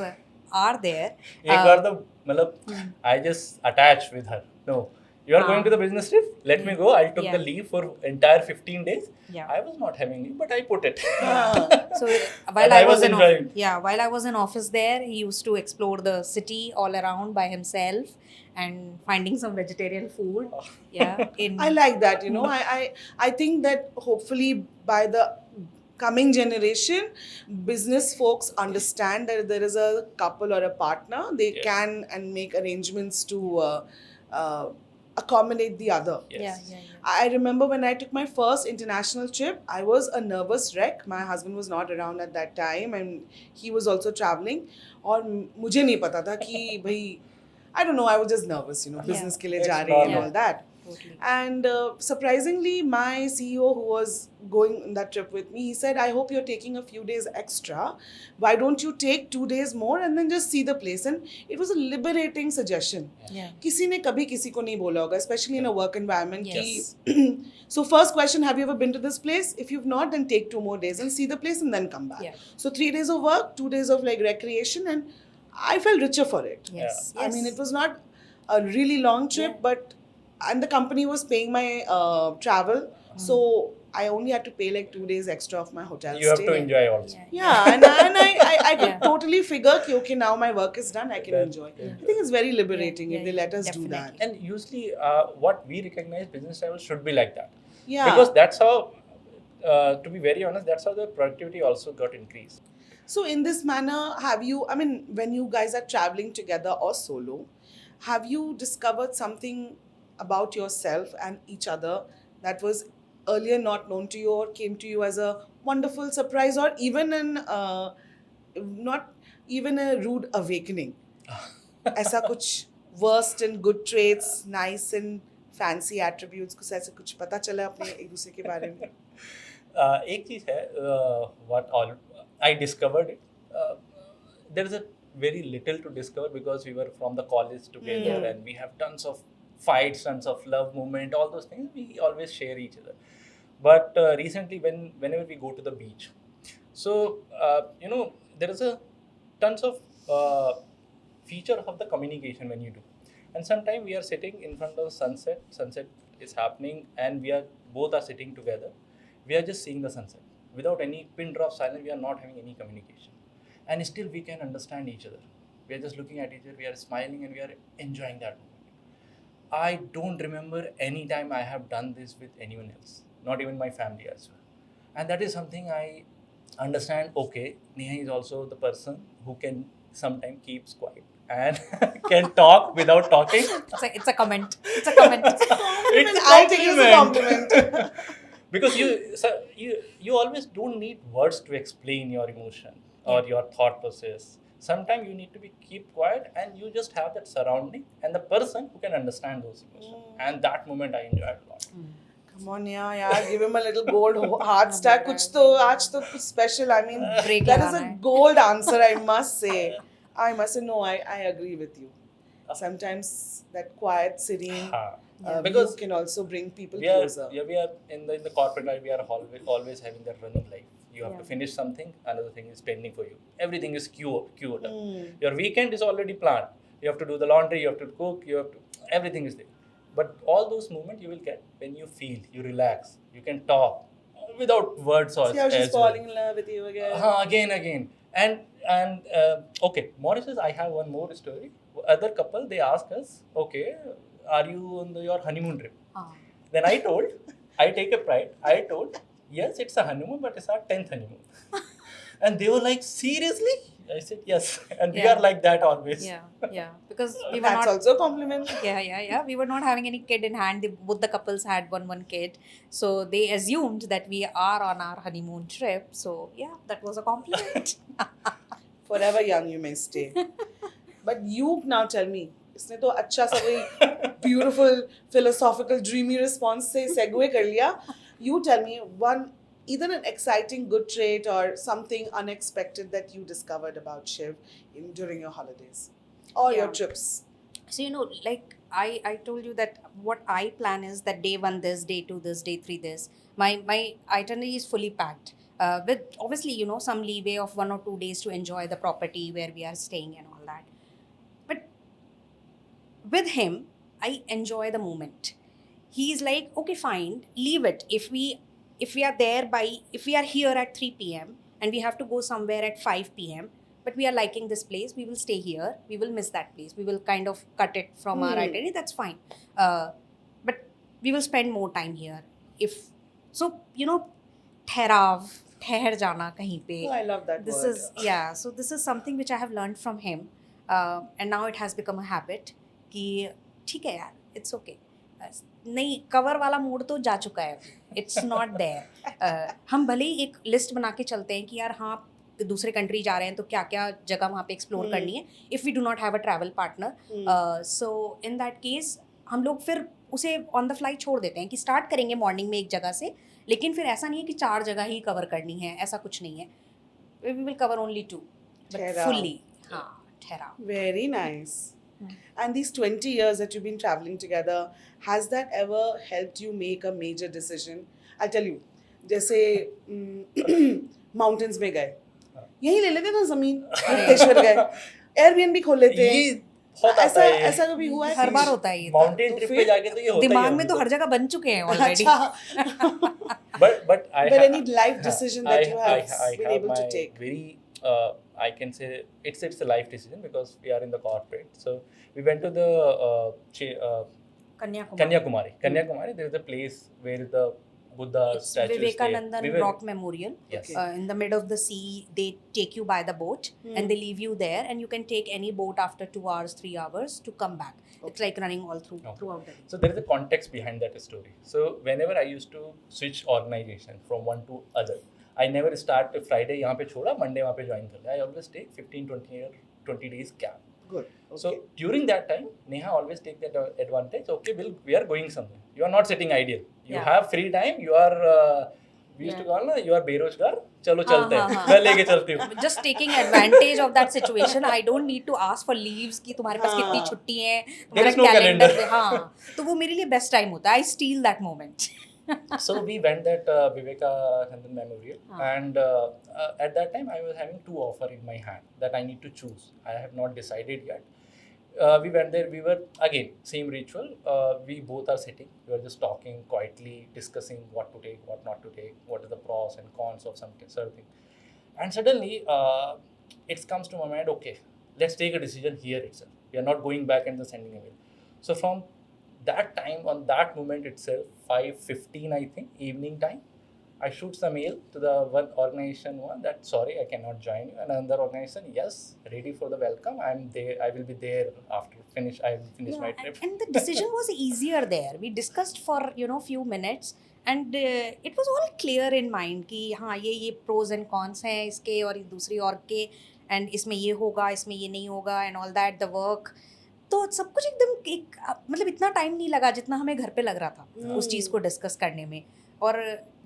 are there. एक बार तो मतलब I just attached with her. No, you are going to the business trip. Let me go. I took Yeah. the leave for entire 15 days. Yeah. I was not having leave, but I put it. So while And I I was was in enjoying. while I was in office there, he used to explore the city all around by himself and finding some vegetarian food. Yeah, in I like that, you know. I think that hopefully by the coming generation, business folks understand that there is a couple or a partner. They Yes. can and make arrangements to uh, accommodate the other. Yes. yeah. I remember when I took my first international trip, I was a nervous wreck. My husband was not around at that time and he was also traveling. और मुझे नहीं पता था कि भाई I don't know, I was just nervous, you know, Yeah. business के लिए It's जा रही and normal. all that. Totally. And surprisingly, my CEO who was going on that trip with me, he said, I hope you're taking a few days extra. Why don't you take 2 days more and then just see the place? And it was a liberating suggestion. Yeah. किसी ने कभी किसी को नहीं बोला होगा, especially in a work environment. Yes. So first question, have you ever been to this place? If you've not, then take 2 more days and see the place and then come back. Yeah. So 3 days of work, 2 days of like recreation, and I felt richer for it. Yes. I mean, it was not a really long trip, Yeah. but and the company was paying my travel, so I only had to pay like 2 days extra of my hotel You have stay. to enjoy also. Yeah, and I could Yeah. totally figure, okay, now my work is done, I can That- enjoy. yeah. I think it's very liberating Yeah, if they yeah, let us do definitely. that. And usually, what we recognize business travel should be like that. Yeah. Because that's how, to be very honest, that's how the productivity also got increased. So in this manner, have you, I mean, when you guys are traveling together or solo, have you discovered something about yourself and each other that was earlier not known to you or came to you as a wonderful surprise or even not even a rude awakening? ऐसा कुछ worst and good traits, nice and fancy attributes, कुछ ऐसा कुछ पता चला अपने एक दूसरे के बारे में? एक चीज है, what all I discovered it. There is a very little to discover because we were from the college together and we have tons of fights, tons of love moment, all those things. We always share each other. But recently, whenever we go to the beach, so there is a tons of feature of the communication when you do. And sometimes we are sitting in front of sunset. Sunset is happening, and we are both are sitting together. We are just seeing the sunset without any pin drop silence. We are not having any communication, and still we can understand each other. We are just looking at each other. We are smiling, and we are enjoying that moment. I don't remember any time I have done this with anyone else, not even my family as well. And that is something I understand. Okay, Neha is also the person who can sometimes keeps quiet and can talk without talking. It's a comment. It's a comment. It's a I'll take it as a compliment. Because you always don't need words to explain your emotion or your thought process. Sometimes you need to be keep quiet and you just have that surrounding and the person who can understand those emotions. And that moment I enjoyed a lot. Come on, yeah, give him a little gold heart stack. कुछ तो आज तो कुछ special. I mean, Break that is लगाना a है. gold answer. I must say. I must say no. I agree with you. Sometimes that quiet, serene Because view can also bring people we are, closer. yeah, we are in the corporate life. We are always having that running life. You have to finish something. Another thing is pending for you. Everything is queued up. Your weekend is already planned. You have to do the laundry. You have to cook. Everything is there. But all those moments you will get when you feel, you relax, you can talk without words or See how she's as well. falling in love with you again. Again. And okay, Mauritius, I have one more story. Other couple, they asked us, okay, are you on your honeymoon trip? Then I take a pride. I told, yes, it's a honeymoon, but it's our 10th honeymoon. And they were like, seriously? I said, yes. And we are like that always. Yeah. Because we were That's not. also a compliment. Yeah. We were not having any kid in hand. Both the couples had one kid. So they assumed that we are on our honeymoon trip. So yeah, that was a compliment. Forever young you may stay. But you now tell me, इसने तो अच्छा सा कोई beautiful, philosophical, dreamy response से segue कर लिया. You tell me one, either an exciting good trait or something unexpected that you discovered about Shiv during your holidays or your Yeah. trips. So, like I told you that what I plan is that day one this, day two this, day three this. My itinerary is fully packed. With obviously, some leeway of 1 or 2 days to enjoy the property where we are staying and all that. But with him, I enjoy the moment. He's like, okay, fine, leave it. If we are here at 3 p.m. and we have to go somewhere at 5 p.m., but we are liking this place, we will stay here. We will miss that place. We will kind of cut it from our itinerary. That's fine. But we will spend more time here. If so, ठहराव ठहर जाना कहीं पे. Oh, I love that This word. is yeah. So this is something which I have learned from him, and now it has become a habit. कि ठीक है यार, it's okay. नहीं, कवर वाला मूड तो जा चुका है. It's not there. हम भले ही एक लिस्ट बना के चलते हैं कि यार हाँ दूसरे कंट्री जा रहे हैं तो क्या क्या जगह वहाँ पे एक्सप्लोर करनी है. If we do not have a travel partner, so in that case हम लोग फिर उसे ऑन द फ्लाई छोड़ देते हैं कि स्टार्ट करेंगे मॉर्निंग में एक जगह से, लेकिन फिर ऐसा नहीं है कि 4 जगह ही कवर करनी है, ऐसा कुछ नहीं है. We will cover only 2 but ठहराव. फुल्ली. हाँ, ठहराव. Very nice. And these 20 years that you've been traveling together, has that ever helped you make a major decision? I'll tell you, जैसे mountains में गए, यहीं ले लेते ना ज़मीन, मुक्तेश्वर गए, Airbnb खोल लेते हैं. ऐसा ऐसा कभी हुआ है? हर बार होता है ये. माउंटेन तो ट्रिप पे फिर जाके तो ये होता ही है. दिमाग में तो हर जगह बन चुके हैं ऑलरेडी. अच्छा. but But any life decision that you have been able to take? Very, I can say it's a life decision because we are in the corporate. So we went to the Kanyakumari. Kanyakumari. There is a place where the Buddha It's statue is Vivekanandan there. Rock Memorial. Yes. In the middle of the sea, they take you by the boat and they leave you there, and you can take any boat after 2 hours, 3 hours to come back. It's like running all throughout the day. So there is a context behind that story. So whenever I used to switch organization from one to other, I never start Friday यहाँ पे छोड़ा, Monday वहाँ पे join कर लिया. I always take 15-20 days gap. Good. Okay. So during that time, Neha always take that advantage. Okay, we are going somewhere. You are not sitting idle. You have free time. You are we used to call ना, you are बेरोजगार. चलो चलते हैं. मैं लेके चलती हूँ. Just taking advantage of that situation, I don't need to ask for leaves कि तुम्हारे पास कितनी छुट्टी है, तुम्हारा no calendar calendar. हाँ, तो वो मेरे लिए best time होता है. I steal that moment. So we went that Vivekanandan Memorial, and at that time I was having 2 offers in my hand that I need to choose. I have not decided yet. We went there. We were again same ritual. We both are sitting. We were just talking quietly, discussing what to take, what not to take, what are the pros and cons of some certain thing. And suddenly, it comes to my mind. Okay, let's take a decision here itself. We are not going back and then sending a mail. So from that time, on that moment itself, 5:15 I think, evening time, I shoot some mail to the one organization that sorry I cannot join you, and another organization yes, ready for the welcome. I'm there. I will be there after finish. I will finish my trip. And the decision was easier there. We discussed for few minutes, and it was all clear in mind कि हाँ ये pros and cons हैं इसके और दूसरी org के, and इसमें ये होगा, इसमें ये नहीं होगा, and all that, the work. तो सब कुछ एकदम एक मतलब इतना टाइम नहीं लगा जितना हमें घर पे लग रहा था उस चीज़ को डिस्कस करने में. और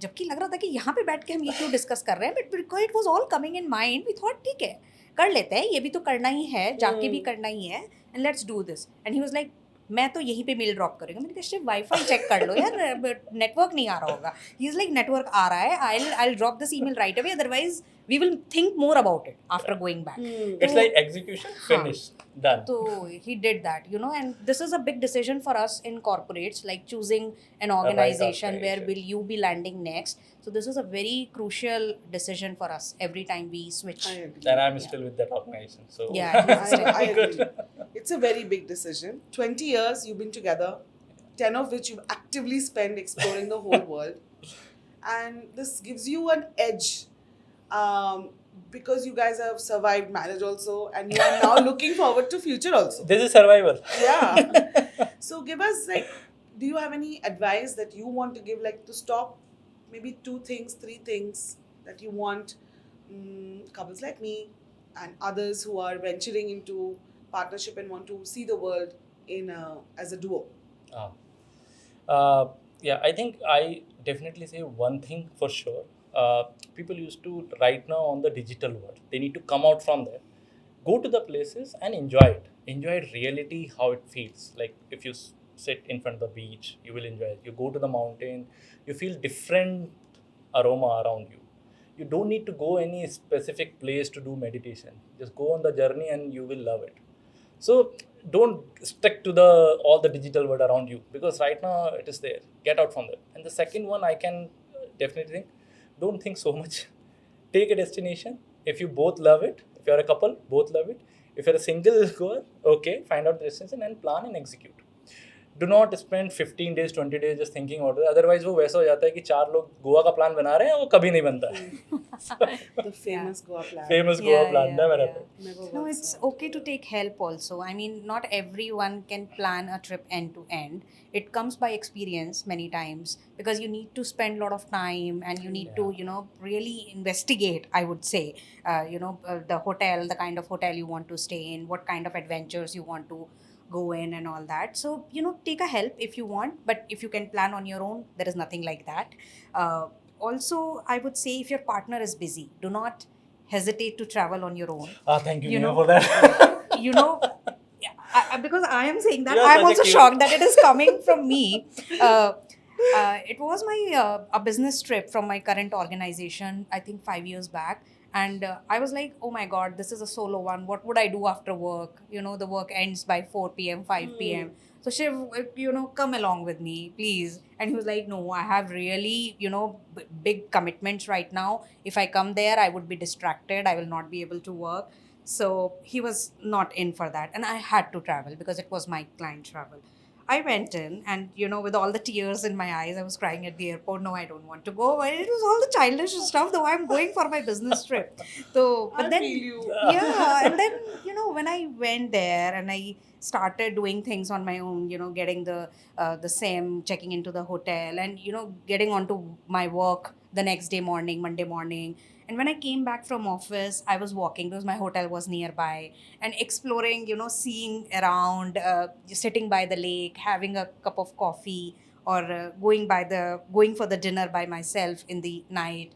जबकि लग रहा था कि यहाँ पे बैठ के हम ये क्यों डिस्कस कर रहे हैं, but because it was all coming in mind, we thought ठीक है कर लेते हैं, ये भी तो करना ही है, जाके भी करना ही है, and let's do this. And he was like मैं तो यहीं पे मेल ड्रॉप करूँगा. मैंने कहा सिर्फ वाईफाई चेक कर लो यार, नेटवर्क नहीं आ रहा होगा. ही इज लाइक नेटवर्क आ रहा है, I drop this email right away, otherwise we will think more about it after going back. It's like execution, finish, done. So he did that, and this is a big decision for us in corporates, like choosing an organization where will you be landing next. So this is a very crucial decision for us every time we switch. And I'm still with that organization. So Yeah, I agree. It's a very big decision. 20 years you've been together, 10 of which you've actively spent exploring the whole world. And this gives you an edge. Because you guys have survived marriage also, and you are now looking forward to future also. This is survival. Yeah. So give us do you have any advice that you want to give, like to stop maybe 2 things, 3 things that you want couples like me and others who are venturing into partnership and want to see the world as a duo? Ah. Uh, yeah, I think I definitely say one thing for sure. Uh, People used to right now on the digital world. They need to come out from there, go to the places and enjoy it. Enjoy reality, how it feels. Like if you sit in front of the beach, you will enjoy it. You go to the mountain, you feel different aroma around you. You don't need to go any specific place to do meditation. Just go on the journey and you will love it. So don't stick to the all the digital world around you, because right now it is there. Get out from there. And the second one, I can definitely think, don't think so much. Take a destination. If you both love it, if you're a couple, both love it. If you're a single goer, okay, find out the destination and plan and execute. Do not spend 15 days 20 days just thinking about it. Otherwise वो वैसा हो जाता है कि चार लोग गोवा का plan बना रहे हैं, वो कभी नहीं बनता है. The famous Goa plan. Famous Goa plan, never yeah. happened. Never No, works it's out. okay to take help also. I mean, not everyone can plan a trip end to end. It comes by experience many times, because you need to spend a lot of time and you need to, really investigate, I would say, the hotel, the kind of hotel you want to stay in, what kind of adventures you want to go in and all that. So, take a help if you want, but if you can plan on your own, there is nothing like that. Also, I would say if your partner is busy, do not hesitate to travel on your own. Thank you, You Neha, know, for that. you know, yeah, because I am saying that, You're I'm such a also cute- shocked that it is coming from me. It was my a business trip from my current organization, I think 5 years back. And I was like, oh my God, this is a solo one. What would I do after work? The work ends by 4 p.m., 5 p.m. So Shiv, come along with me, please. And he was like, no, I have really, big commitments right now. If I come there, I would be distracted. I will not be able to work. So he was not in for that. And I had to travel because it was my client travel. I went in and, with all the tears in my eyes, I was crying at the airport. No, I don't want to go. And it was all the childish stuff, though I'm going for my business trip. So, but I then, feel you. yeah. And then, when I went there and I started doing things on my own, getting the same, checking into the hotel and, getting onto my work the next day morning, Monday morning. And when I came back from office, I was walking because my hotel was nearby and exploring, seeing around, sitting by the lake, having a cup of coffee, or going for the dinner by myself in the night.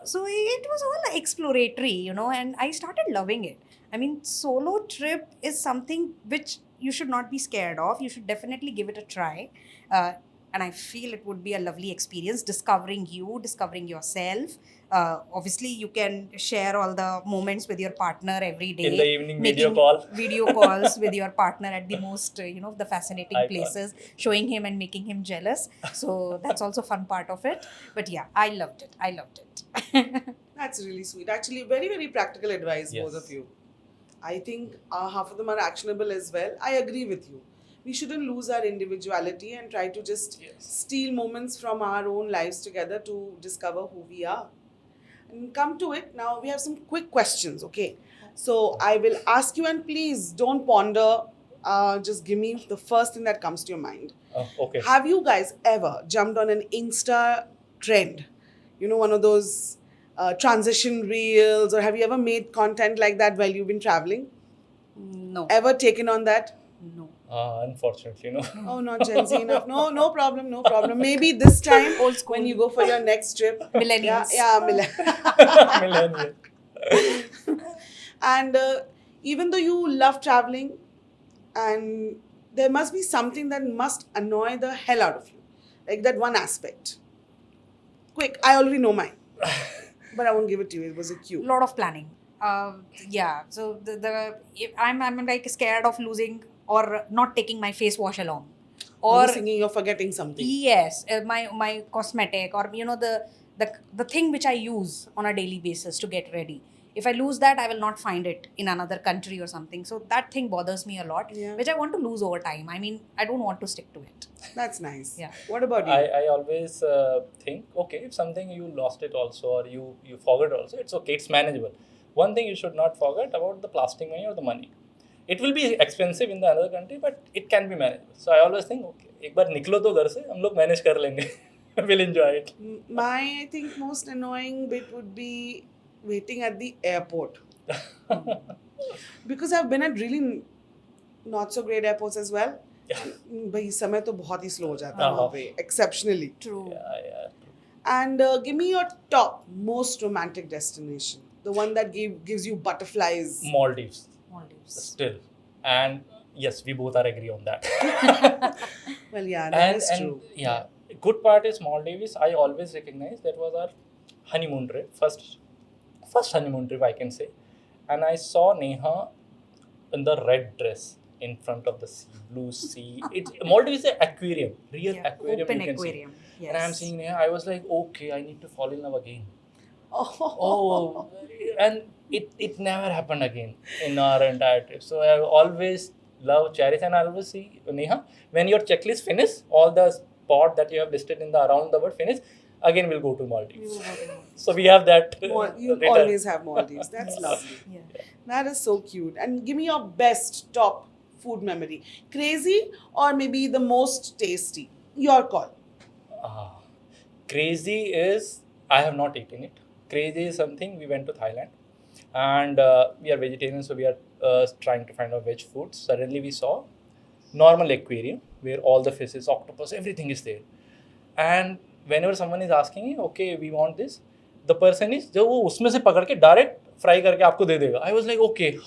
So it was all exploratory, and I started loving it. I mean, solo trip is something which you should not be scared of. You should definitely give it a try. Uh, and I feel it would be a lovely experience, discovering you, discovering yourself. Obviously, you can share all the moments with your partner every day. In the evening, video making call. video calls with your partner at the most, the fascinating Iconic. places, showing him and making him jealous. So that's also fun part of it. But yeah, I loved it. I loved it. That's really sweet. Actually, very, very practical advice, Yes. both of you. I think half of them are actionable as well. I agree with you. We shouldn't lose our individuality and try to just Yes. steal moments from our own lives together to discover who we are. And come to it, now we have some quick questions, okay? So I will ask you, and please don't ponder, just give me the first thing that comes to your mind. Okay. Have you guys ever jumped on an Insta trend? One of those transition reels, or have you ever made content like that while you've been traveling? No. Ever taken on that? No. Unfortunately, no. Oh, not Gen Z enough. No, no problem, no problem. Maybe this time, Old school. when you go for your next trip. Millennials. Yeah, yeah, Millennial. And even though you love traveling, and there must be something that must annoy the hell out of you, like that one aspect. Quick, I already know mine, but I won't give it to you. It was a cue. Lot of planning. Yeah. So if I'm like scared of losing or not taking my face wash along, Or or thinking you're forgetting something. yes, my cosmetic, or the thing which I use on a daily basis to get ready. If I lose that, I will not find it in another country or something. So that thing bothers me a lot, Yeah. which I want to lose over time. I mean, I don't want to stick to it. That's nice. Yeah. What about you? I always think, okay, if something you lost it also, or you forgot also, it's okay, it's manageable. One thing you should not forget about the plastic money or the money. It will be expensive in the other country, but it can be manageable. So I always think, okay, एक बार निकलो तो घर से हम लोग manage कर लेंगे. We'll enjoy it. My, I think, most annoying bit would be waiting at the airport. Because I've been at really not so great airports as well. भाई समय तो बहुत ही slow हो जाता है वहाँ पे, exceptionally. True. Yeah. And give me your top most romantic destination, the one that gives you butterflies. Maldives. Maldives. Still. And yes, we both are agree on that. Well, yeah, that is true. Yeah, good part is Maldives. I always recognize that was our honeymoon trip, first honeymoon trip I can say, and I saw Neha in the red dress in front of the sea, blue sea. It's Maldives is an aquarium, real Yeah, aquarium. open you can aquarium. See. Yes. And I'm seeing Neha. I was like, okay, I need to fall in love again. Oh, Oh, and it never happened again in our entire trip. So I always love cherish, and I always see Neha, when your checklist finish, all the spot that you have listed in the around the world finish, again we'll go to Maldives. So we have that. You return. always have Maldives. That's lovely. Yeah. That is so cute. And give me your best top food memory. Crazy or maybe the most tasty? Your call. Ah, crazy is I have not eaten it. Crazy is something we went to Thailand, and we are vegetarians, so we are trying to find out veg food. Suddenly we saw normal aquarium where all the fishes, octopus, everything is there. And whenever someone is asking, okay, we want this, the person is जो वो उसमें से पकड़ के direct fry करके आपको दे देगा. I was like, okay,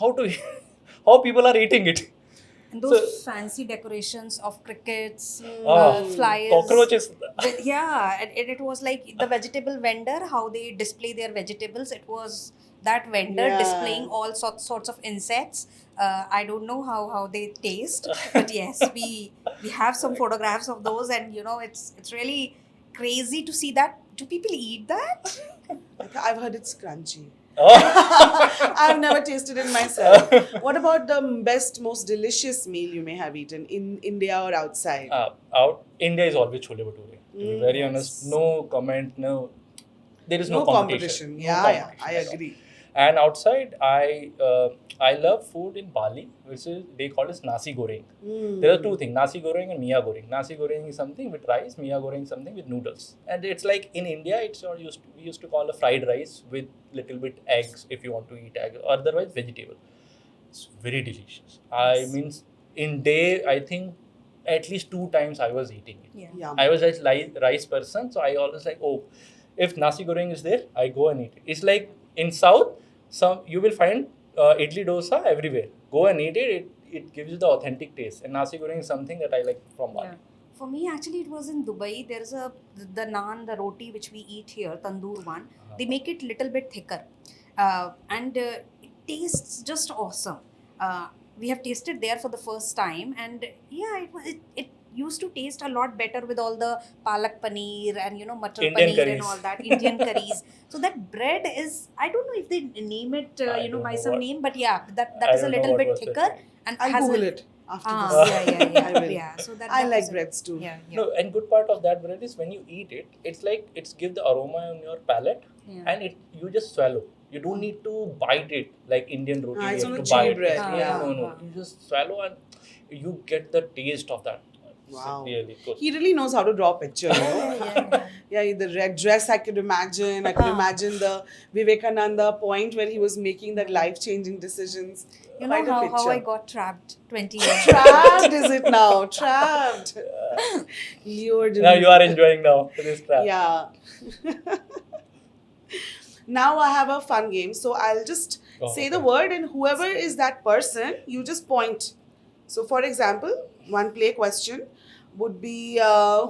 how people are eating it? And those fancy decorations of crickets, Ah, flyers. cockroaches. Yeah, and it was like the vegetable vendor, how they display their vegetables. It was that vendor Yeah. displaying all sorts of insects. I don't know how they taste, but yes, we have some photographs of those, and it's really crazy to see that. Do people eat that? I've heard it's crunchy. Oh. I've never tasted it myself. What about the best, most delicious meal you may have eaten in India or outside? Out India is always chole bhature. To be very honest, no comment, no. There is no competition. No Yeah, competition I at all. agree. And outside, I love food in Bali, which is they call it nasi goreng. There are two things: nasi goreng and miya goreng. Nasi goreng is something with rice. Miya goreng is something with noodles. And it's like in India, we used to call a fried rice with little bit eggs if you want to eat egg, otherwise vegetable. It's very delicious. I mean, in day I think at least 2 times I was eating it. Yeah. Yum. I was a rice person, so I always like, oh, if nasi goreng is there, I go and eat it. It's like in South, you will find idli dosa everywhere. Go and eat it. It gives you the authentic taste. And nasi goreng is something that I like from Bali. Yeah. For me, actually, it was in Dubai. There's the naan, the roti which we eat here, tandoor one. They make it little bit thicker, and it tastes just awesome. We have tasted there for the first time, and yeah, it used to taste a lot better with all the palak paneer and matar Indian paneer curries. and all that Indian curries. So that bread is, I don't know if they name it I don't by know some what- name, but yeah, that I is a don't know little what bit was that. thicker and I'll has Google a, it after Ah, this. yeah. I will. Yeah, so that I like was breads too. Yeah. No, and good part of that bread is when you eat it, it's like it's give the aroma on your palate, Yeah. and you just swallow. You don't need to bite it like Indian roti. It's you on have a to chili bite. bread, No, yeah. no. You just swallow and you get the taste of that. It's Wow. really good. He really knows how to draw a picture, you know? Yeah. Yeah, the red dress I could imagine. I could imagine the Vivekananda point where he was making that life-changing decisions. You know Quite a how I picture. got trapped 20 years ago. Trapped is it now? Trapped. Lured in. Now you are enjoying now this trap. Yeah. Now I have a fun game. So I'll just Oh, say the okay. word, and whoever is that person, you just point. So, for example, one play question would be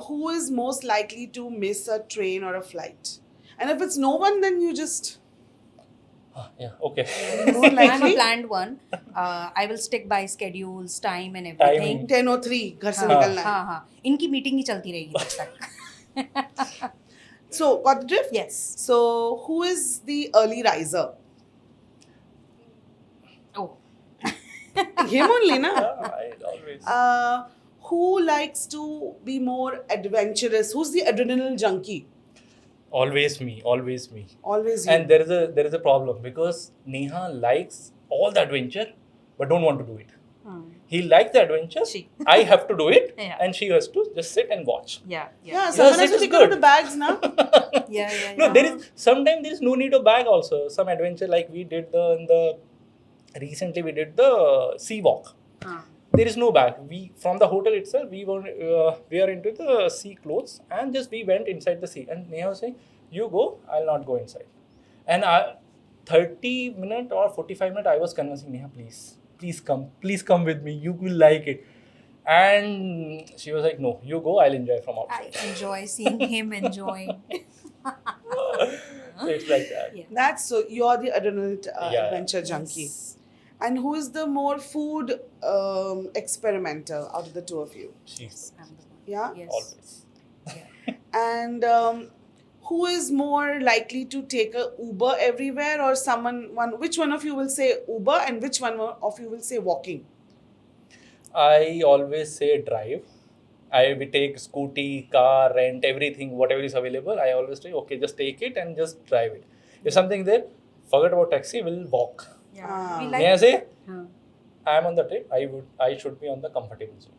who is most likely to miss a train or a flight? And if it's no one, then you just. Yeah. Okay. More I'm a likely. planned one. I will stick by schedules, time and everything. Timing. 10:03 घर से हाँ, निकलना है. हाँ, हाँ. इनकी meeting ही चलती रहेगी तब तक. So, got the drift? Yes. So, who is the early riser? Oh. Him only, na? Yeah, I always. Who likes to be more adventurous? Who's the adrenaline junkie? Always me. Always me. Always you. And there is a problem because Neha likes all the adventure but don't want to do it. He likes the adventure. She. I have to do it, Yeah. and she has to just sit and watch. Yeah. Yeah, someone has it to is take care of good. the bags now. No, there is sometimes there is no need of bag also. Some adventure like we did recently we did the sea walk. There is no bag. We from the hotel itself we are into the sea clothes and just we went inside the sea and Neha was saying, "You go, I'll not go inside." And 30 minutes or 45 minutes I was convincing Neha, please come with me. You will like it. And she was like, "No, you go. I'll enjoy from I outside." enjoy seeing him enjoying. So it's like that. Yeah. That's so you're the adrenaline Yeah. adventure junkie. Yes. And who is the more food experimenter out of the two of you? She's I'm the one. Yeah? Yes. always. Yeah. And who is more likely to take a Uber everywhere or which one of you will say Uber and which one of you will say walking? I always say drive. We take scooty, car, rent, everything, whatever is available. I always say, okay, just take it and just drive it. If something there, forget about taxi, we'll walk. Yeah. We May I like. say, Huh. I am on the trip. I should be on the comfortable zone.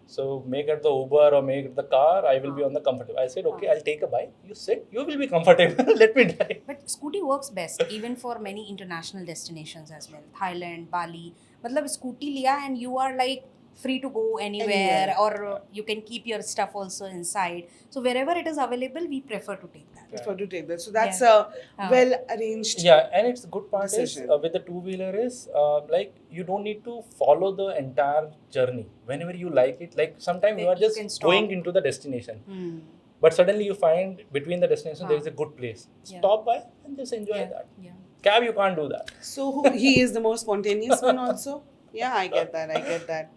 So make it the Uber or make it the car. I will be on the comfortable. I said, okay, I'll take a bike. You sit. You will be comfortable. Let me drive. But scooty works best even for many international destinations as well. Thailand, Bali. मतलब scooty लिया and you are like free to go anywhere, Anywhere. or you can keep your stuff also inside. So wherever it is available, we prefer to take that. Prefer to take that. So that's Yeah. a well arranged. Yeah, and it's good part Decision. is with the two-wheeler is like you don't need to follow the entire journey. Whenever you like it, like sometimes you are You just can stop. going into the destination, but suddenly you find between the destination there is a good place. Yeah. Stop by and just enjoy Yeah. that. Yeah. Cab you can't do that. So he is the more spontaneous one also? Yeah, I get that. I get that.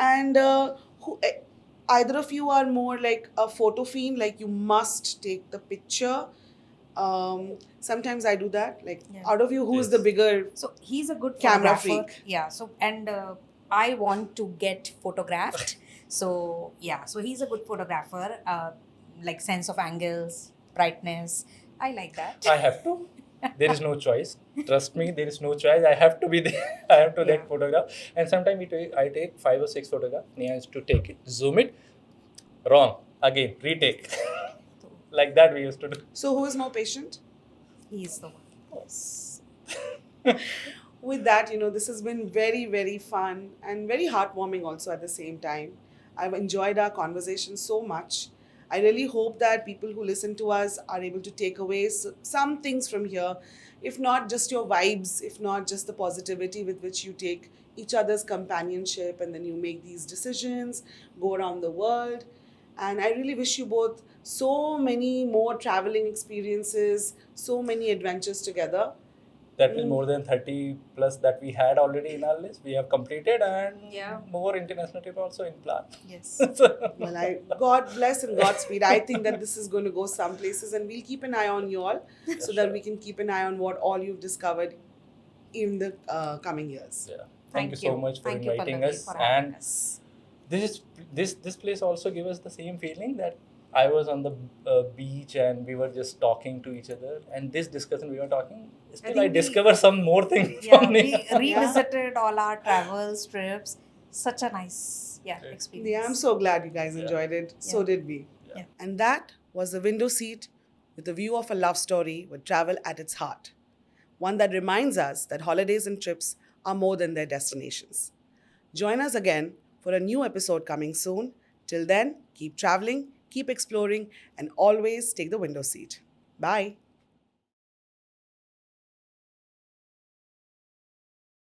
And either of you are more like a photo fiend, like you must take the picture. Sometimes I do that. Like Yeah. out of you, who is Yes. the bigger? So he's a good Camera photographer. freak. Yeah. So and I want to get photographed. So yeah. So he's a good photographer. Like sense of angles, brightness. I like that. I have to. There is no choice. Trust me, there is no choice. I have to be there. I have to Yeah. take photograph. And sometimes I take 5 or 6 photographs. Nia has to take it, zoom it. Wrong. Again, retake. Like that we used to do. So who is more patient? He's the one. Yes. With that, this has been very, very fun and very heartwarming also at the same time. I've enjoyed our conversation so much. I really hope that people who listen to us are able to take away some things from here, if not just your vibes, if not just the positivity with which you take each other's companionship and then you make these decisions, go around the world. And I really wish you both so many more traveling experiences, so many adventures together. That is more than 30 plus that we had already in our list. We have completed and Yeah. more international trip also in plan. Yes. Well, God bless and Godspeed. I think that this is going to go some places, and we'll keep an eye on you all so that we can keep an eye on what all you've discovered in the coming years. Yeah. Thank you so much for Thank you, inviting Pallavi, us. for having And us. this place also gave us the same feeling that I was on the beach and we were just talking to each other. And this discussion we were talking, still I think we- discover some more things Yeah, from we Neha. revisited all our travels, trips. Such a nice experience. Yeah, I'm so glad you guys enjoyed it. So Yeah. did we. Yeah. And that was the window seat with a view of a love story with travel at its heart. One that reminds us that holidays and trips are more than their destinations. Join us again for a new episode coming soon. Till then, keep traveling, keep exploring, and always take the window seat. Bye.